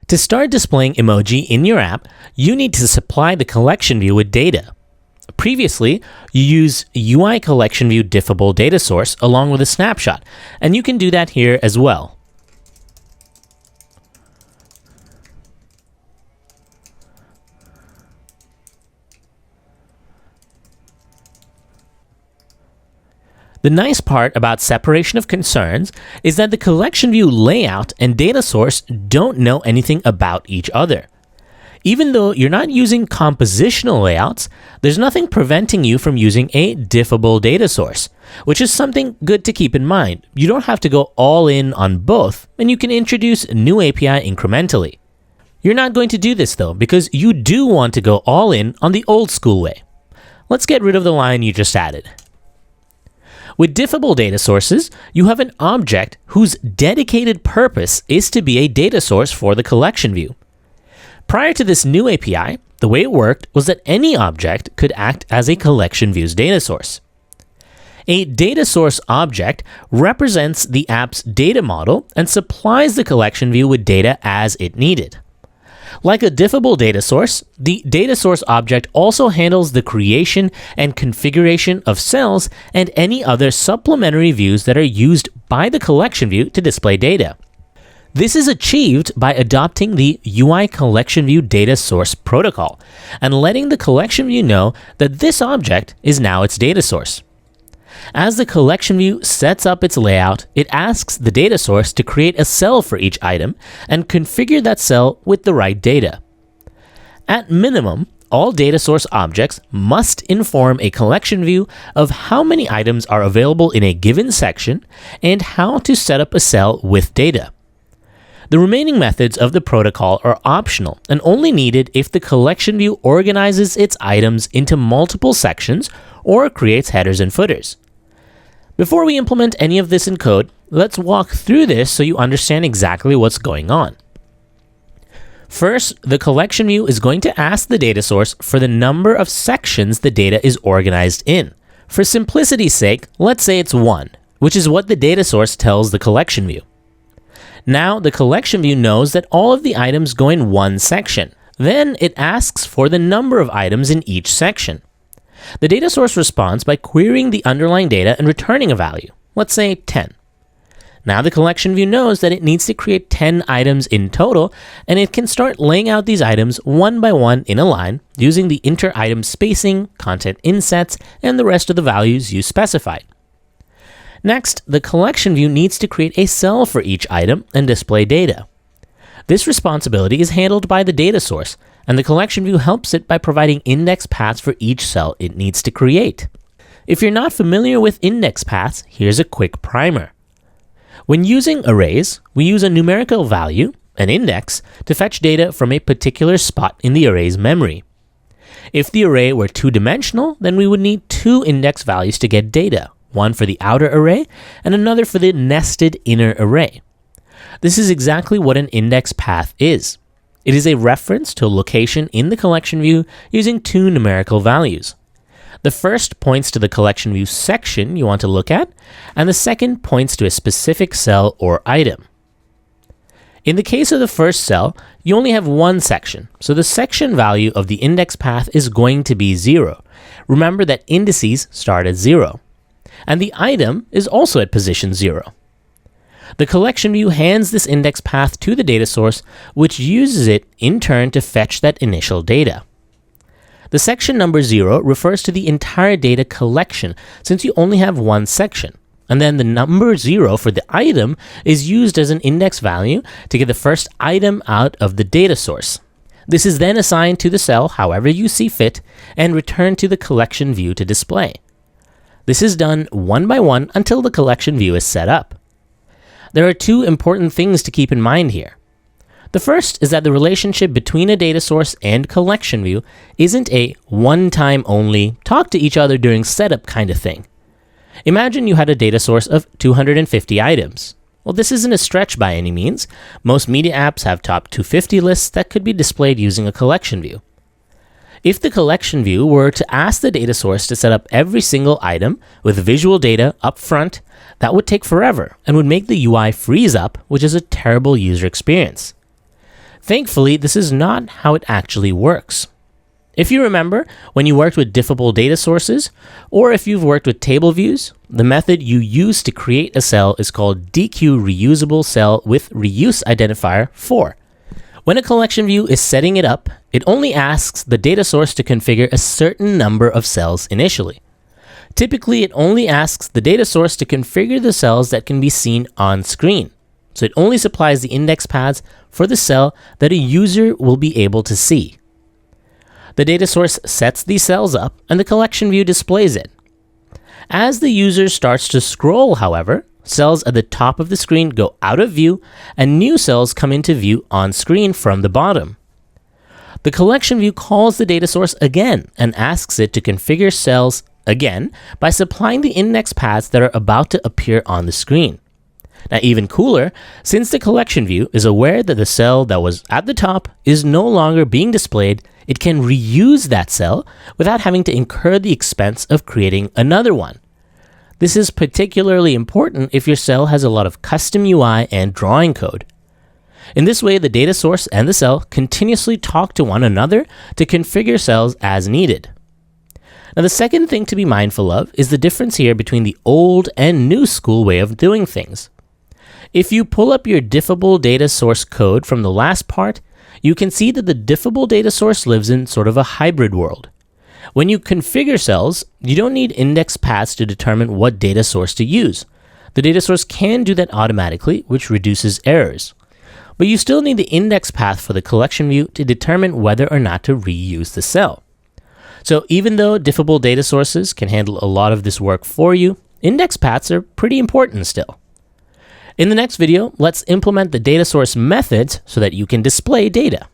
To start displaying emoji in your app, you need to supply the collection view with data. Previously, you use UI collection view diffable data source along with a snapshot, and you can do that here as well. The nice part about separation of concerns is that the collection view layout and data source don't know anything about each other. Even though you're not using compositional layouts, there's nothing preventing you from using a diffable data source, which is something good to keep in mind. You don't have to go all in on both, and you can introduce a new API incrementally. You're not going to do this though, because you do want to go all in on the old school way. Let's get rid of the line you just added. With diffable data sources, you have an object whose dedicated purpose is to be a data source for the collection view. Prior to this new API, the way it worked was that any object could act as a collection view's data source. A data source object represents the app's data model and supplies the collection view with data as it needed. Like a diffable data source, the data source object also handles the creation and configuration of cells and any other supplementary views that are used by the collection view to display data. This is achieved by adopting the UI collection view data source protocol and letting the collection view know that this object is now its data source. As the collection view sets up its layout, it asks the data source to create a cell for each item and configure that cell with the right data. At minimum, all data source objects must inform a collection view of how many items are available in a given section and how to set up a cell with data. The remaining methods of the protocol are optional and only needed if the collection view organizes its items into multiple sections or creates headers and footers. Before we implement any of this in code, let's walk through this so you understand exactly what's going on. First, the collection view is going to ask the data source for the number of sections the data is organized in. For simplicity's sake, let's say it's 1, which is what the data source tells the collection view. Now, the collection view knows that all of the items go in one section. Then it asks for the number of items in each section. The data source responds by querying the underlying data and returning a value, let's say 10. Now the collection view knows that it needs to create 10 items in total, and it can start laying out these items one by one in a line using the inter-item spacing, content insets, and the rest of the values you specified. Next, the collection view needs to create a cell for each item and display data. This responsibility is handled by the data source, and the collection view helps it by providing index paths for each cell it needs to create. If you're not familiar with index paths, here's a quick primer. When using arrays, we use a numerical value, an index, to fetch data from a particular spot in the array's memory. If the array were two-dimensional, then we would need two index values to get data, one for the outer array and another for the nested inner array. This is exactly what an index path is. It is a reference to a location in the collection view using two numerical values. The first points to the collection view section you want to look at, and the second points to a specific cell or item. In the case of the first cell, you only have one section, so the section value of the index path is going to be 0. Remember that indices start at 0. And the item is also at position 0. The collection view hands this index path to the data source, which uses it in turn to fetch that initial data. The section number 0 refers to the entire data collection, since you only have one section. And then the number 0 for the item is used as an index value to get the first item out of the data source. This is then assigned to the cell however you see fit and returned to the collection view to display. This is done one by one until the collection view is set up. There are two important things to keep in mind here. The first is that the relationship between a data source and collection view isn't a one-time only, talk to each other during setup kind of thing. Imagine you had a data source of 250 items. Well, this isn't a stretch by any means. Most media apps have top 250 lists that could be displayed using a collection view. If the collection view were to ask the data source to set up every single item with visual data up front, that would take forever and would make the UI freeze up, which is a terrible user experience. Thankfully, this is not how it actually works. If you remember, when you worked with diffable data sources, or if you've worked with table views, the method you use to create a cell is called DQ reusable cell with reuse identifier 4. When a collection view is setting it up, it only asks the data source to configure a certain number of cells initially. Typically, it only asks the data source to configure the cells that can be seen on screen. So it only supplies the index paths for the cell that a user will be able to see. The data source sets these cells up and the collection view displays it. As the user starts to scroll, however, cells at the top of the screen go out of view and new cells come into view on screen from the bottom. The collection view calls the data source again and asks it to configure cells again by supplying the index paths that are about to appear on the screen. Now, even cooler, since the collection view is aware that the cell that was at the top is no longer being displayed, it can reuse that cell without having to incur the expense of creating another one. This is particularly important if your cell has a lot of custom UI and drawing code. In this way, the data source and the cell continuously talk to one another to configure cells as needed. Now, the second thing to be mindful of is the difference here between the old and new school way of doing things. If you pull up your diffable data source code from the last part, you can see that the diffable data source lives in sort of a hybrid world. When you configure cells, you don't need index paths to determine what data source to use. The data source can do that automatically, which reduces errors. But you still need the index path for the collection view to determine whether or not to reuse the cell. So even though diffable data sources can handle a lot of this work for you, index paths are pretty important still. In the next video, let's implement the data source methods so that you can display data.